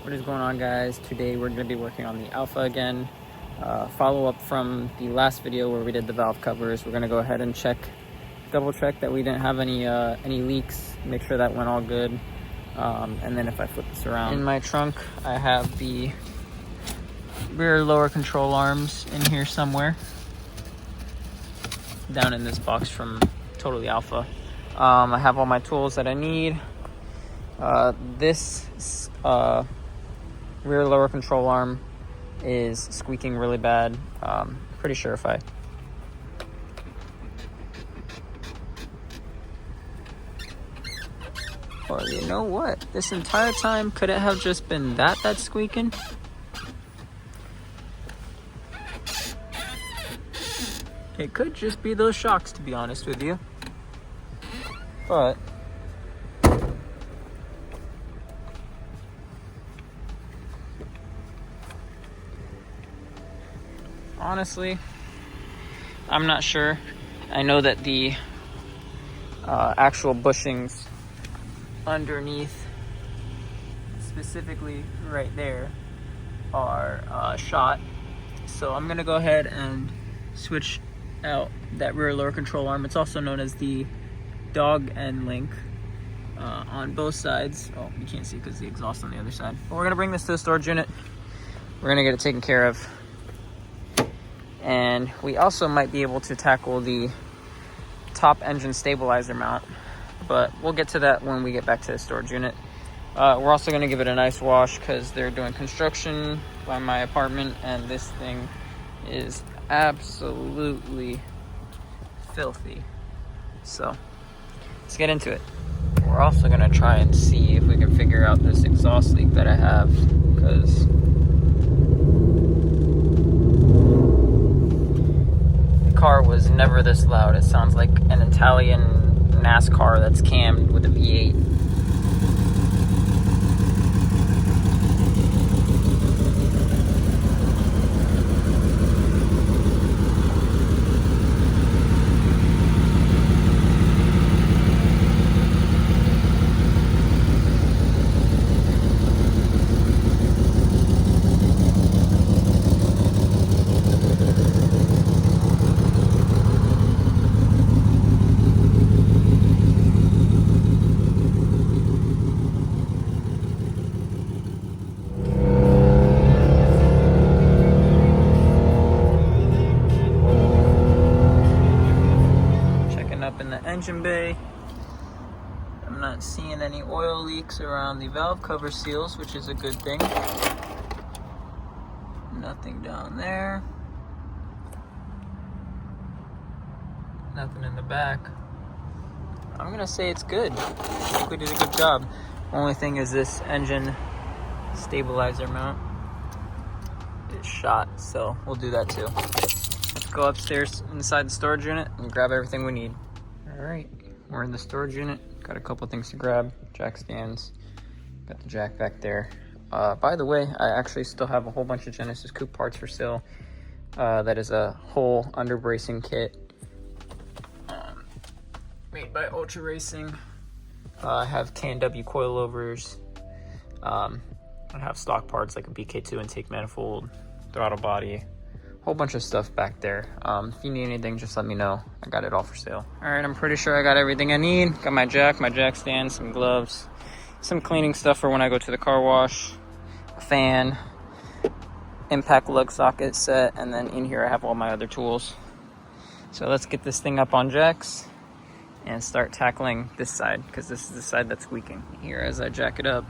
What is going on, guys? Today we're going to be working on the Alfa again. Follow up from the last video where we did the valve covers. We're going to go ahead and double check that we didn't have any leaks, make sure that went all good. And then if I flip this around, in my trunk I have the rear lower control arms in here somewhere, down in this box from Totally Alfa. I have all my tools that I need. This rear lower control arm is squeaking really bad. Pretty sure if I or you know what, this entire time could it have just been that's squeaking? It could just be those shocks, to be honest with you. But honestly, I'm not sure. I know that the actual bushings underneath, specifically right there, are shot. So I'm gonna go ahead and switch out that rear lower control arm. It's also known as the dog end link on both sides. Oh, you can't see because the exhaust on the other side. But we're gonna bring this to the storage unit. We're gonna get it taken care of. And we also might be able to tackle the top engine stabilizer mount, but we'll get to that when we get back to the storage unit. We're also gonna give it a nice wash because they're doing construction by my apartment and this thing is absolutely filthy. So let's get into it. We're also gonna try and see if we can figure out this exhaust leak that I have, because the car was never this loud. It sounds like an Italian NASCAR that's cammed with a V8. Up in the engine bay, I'm not seeing any oil leaks around the valve cover seals, which is a good thing. Nothing down there, nothing in the back. I'm gonna say it's good. I think we did a good job. Only thing is this engine stabilizer mount is shot, so we'll do that too. Let's go upstairs inside the storage unit and grab everything we need. All right, we're in the storage unit. Got a couple things to grab. Jack stands. Got the jack back there. By the way, I actually still have a whole bunch of Genesis Coupe parts for sale. That is a whole under bracing kit made by Ultra Racing. I have K&W coilovers. I have stock parts like a BK2 intake manifold, throttle body, whole bunch of stuff back there. If you need anything, just let me know. I got it all for sale. All right, I'm pretty sure I got everything I need. Got my jack stand, some gloves, some cleaning stuff for when I go to the car wash, a fan, impact lug socket set, and then in here I have all my other tools. So let's get this thing up on jacks and start tackling this side, because this is the side that's squeaking. Here as I jack it up.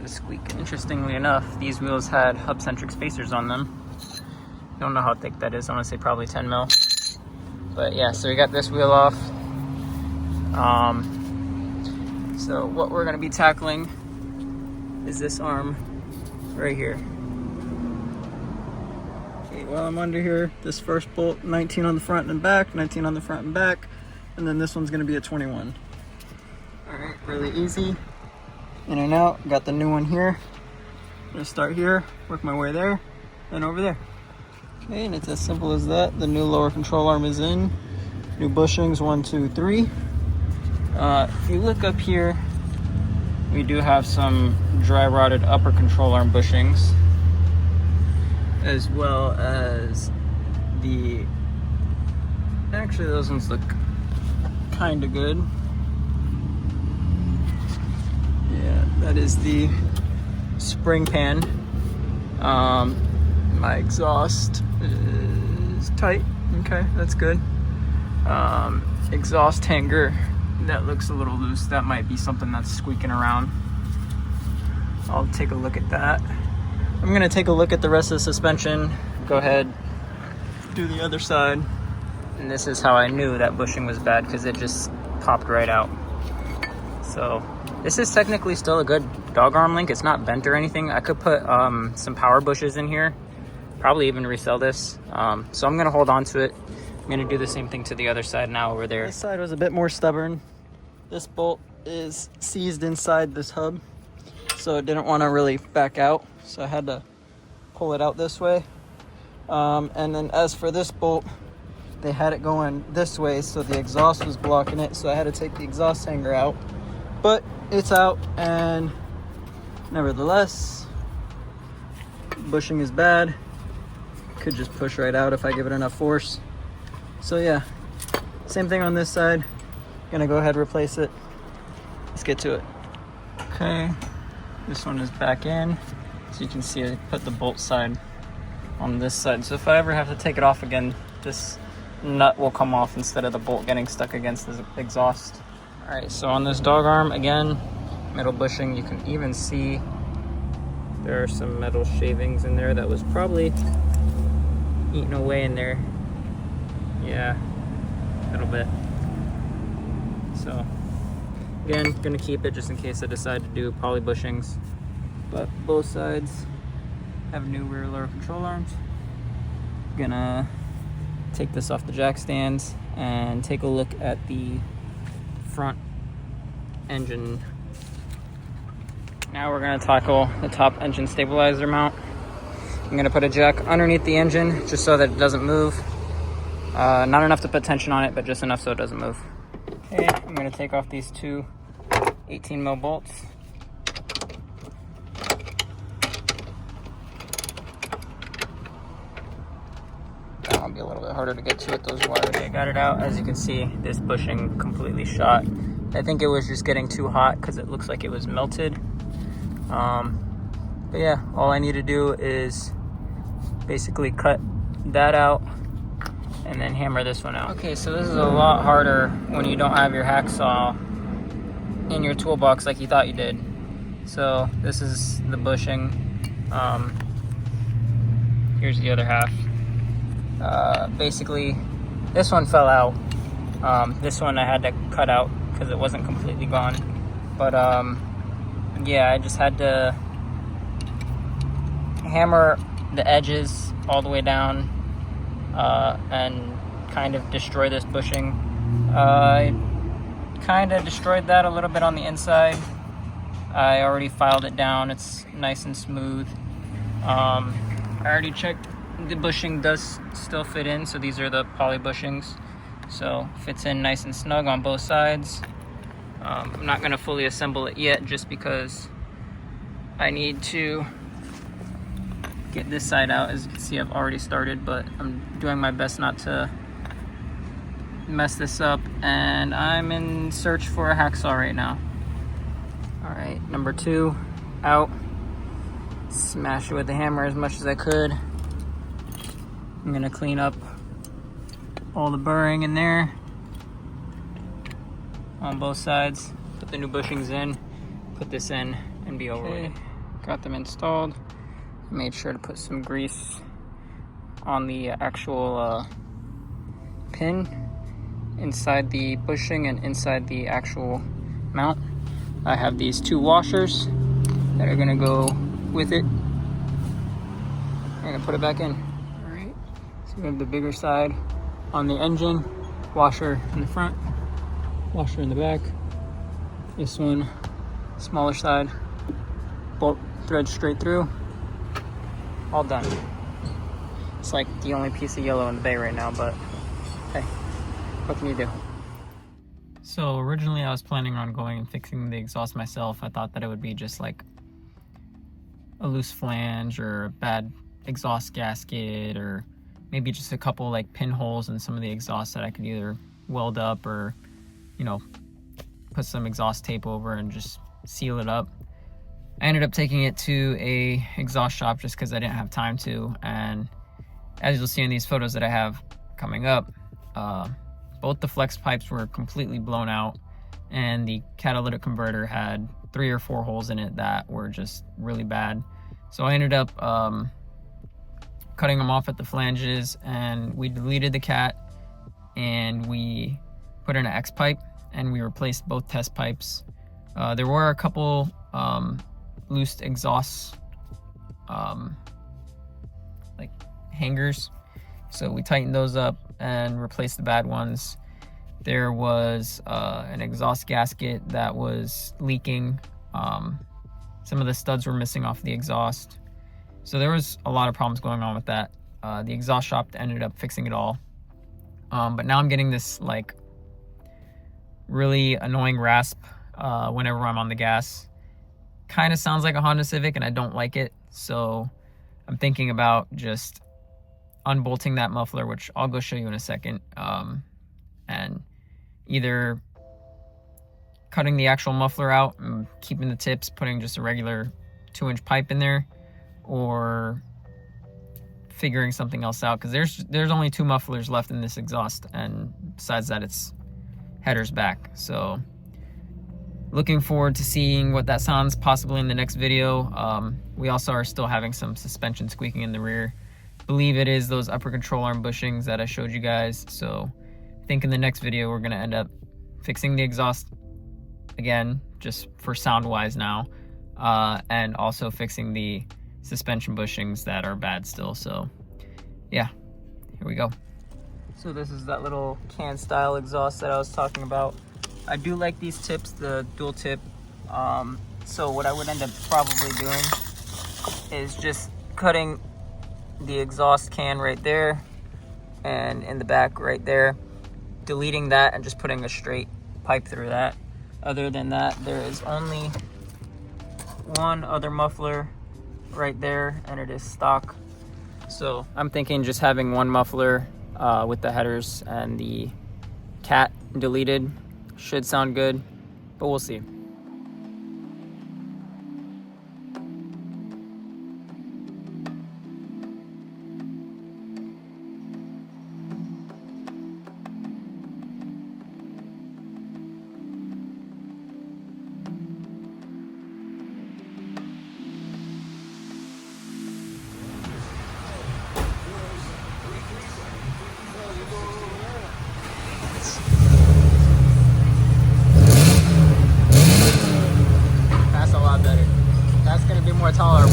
Squeak. Interestingly enough, these wheels had hub-centric spacers on them. Don't know how thick that is. I want to say probably 10 mil. But yeah, so we got this wheel off. So what we're going to be tackling is this arm right here. Okay, while I'm under here, this first bolt, 19 on the front and back, 19 on the front and back, and then this one's going to be a 21. All right, really easy. In and out. Got the new one here. I'm gonna start here, work my way there, then over there. Okay, and it's as simple as that. The new lower control arm is in. New bushings, 1, 2, 3. If you look up here, we do have some dry rotted upper control arm bushings, as well as actually those ones look kind of good. Yeah, that is the spring pan. My exhaust is tight. Okay, that's good. Exhaust hanger, that looks a little loose. That might be something that's squeaking around. I'll take a look at that. I'm gonna take a look at the rest of the suspension. Go ahead, do the other side. And this is how I knew that bushing was bad, because it just popped right out. So this is technically still a good dog arm link. It's not bent or anything. I could put some power bushes in here, probably even resell this. So I'm gonna hold on to it. I'm gonna do the same thing to the other side now over there. This side was a bit more stubborn. This bolt is seized inside this hub, so it didn't want to really back out. So I had to pull it out this way. And then as for this bolt, they had it going this way, so the exhaust was blocking it. So I had to take the exhaust hanger out, but it's out. And nevertheless, bushing is bad. Could just push right out if I give it enough force. So yeah, same thing on this side. Gonna go ahead and replace it. Let's get to it. Okay, this one is back in. So you can see I put the bolt side on this side. So if I ever have to take it off again, this nut will come off instead of the bolt getting stuck against the exhaust. All right, so on this dog arm, again, metal bushing. You can even see there are some metal shavings in there that was probably eaten away in there. Yeah, a little bit. So again, gonna keep it just in case I decide to do poly bushings. But both sides have new rear lower control arms. Gonna take this off the jack stands and take a look at the front engine. Now we're gonna tackle the top engine stabilizer mount. I'm gonna put a jack underneath the engine just so that it doesn't move. Not enough to put tension on it, but just enough so it doesn't move. Okay, I'm gonna take off these two 18 mil bolts. That'll be a little bit harder to get to with those wires. Okay, I got it out. As you can see, this bushing completely shot. I think it was just getting too hot because it looks like it was melted. But yeah, all I need to do is basically cut that out and then hammer this one out. Okay, so this is a lot harder when you don't have your hacksaw in your toolbox like you thought you did. So this is the bushing. Here's the other half. Basically, this one fell out. This one I had to cut out because it wasn't completely gone. But yeah, I just had to hammer the edges all the way down and kind of destroy this bushing. I kind of destroyed that a little bit on the inside. I already filed it down. It's nice and smooth. I already checked the bushing does still fit in, so these are the poly bushings, so fits in nice and snug on both sides. I'm not going to fully assemble it yet just because I need to get this side out. As you can see, I've already started, but I'm doing my best not to mess this up, and I'm in search for a hacksaw right now. All right, number 2 out. Smash it with the hammer as much as I could. I'm gonna clean up all the burring in there on both sides. Put the new bushings in, put this in, and be over with. Got them installed. Made sure to put some grease on the actual pin inside the bushing and inside the actual mount. I have these 2 washers that are gonna go with it. I'm gonna put it back in. All right, so we have the bigger side on the engine, washer in the front, washer in the back. This one, smaller side, bolt thread straight through. All done. It's like the only piece of yellow in the bay right now, but hey, what can you do? So originally I was planning on going and fixing the exhaust myself. I thought that it would be just like a loose flange or a bad exhaust gasket, or maybe just a couple like pinholes in some of the exhaust that I could either weld up or, you know, put some exhaust tape over and just seal it up. I ended up taking it to a exhaust shop just because I didn't have time to, and as you'll see in these photos that I have coming up, both the flex pipes were completely blown out, and the catalytic converter had 3 or 4 holes in it that were just really bad. So I ended up cutting them off at the flanges, and we deleted the cat, and we put in an X pipe, and we replaced both test pipes. There were a couple loose exhaust like hangers, so we tightened those up and replaced the bad ones. There was an exhaust gasket that was leaking. Some of the studs were missing off the exhaust, so there was a lot of problems going on with that. The exhaust shop ended up fixing it all, but now I'm getting this like really annoying rasp whenever I'm on the gas. Kind of sounds like a Honda Civic, and I don't like it, so I'm thinking about just unbolting that muffler, which I'll go show you in a second, and either cutting the actual muffler out and keeping the tips, putting just a regular 2-inch pipe in there, or figuring something else out, because there's only 2 mufflers left in this exhaust, and besides that it's headers back. So looking forward to seeing what that sounds possibly in the next video. We also are still having some suspension squeaking in the rear. Believe it is those upper control arm bushings that I showed you guys. So I think in the next video we're gonna end up fixing the exhaust again, just for sound wise now, and also fixing the suspension bushings that are bad still. So yeah, here we go. So this is that little can style exhaust that I was talking about. I do like these tips, the dual tip. So what I would end up probably doing is just cutting the exhaust can right there, and in the back right there, deleting that and just putting a straight pipe through that. Other than that, there is only one other muffler right there, and it is stock. So I'm thinking just having one muffler with the headers and the cat deleted should sound good, but we'll see. More tolerable.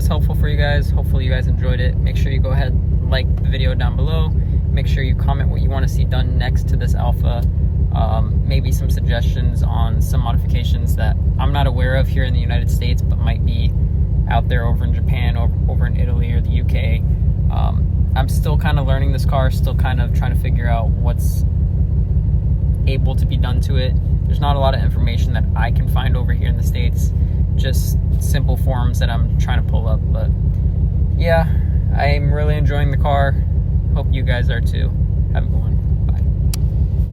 Helpful for you guys. Hopefully you guys enjoyed it. Make sure you go ahead and like the video down below. Make sure you comment what you want to see done next to this Alfa. Maybe some suggestions on some modifications that I'm not aware of here in the United States, but might be out there over in Japan, or over in Italy or the UK. I'm still kind of learning this car, still kind of trying to figure out what's able to be done to it. There's not a lot of information that I can find over here in the States, just simple forums that I'm trying to pull up. But yeah, I'm really enjoying the car. Hope you guys are too. Have a good one.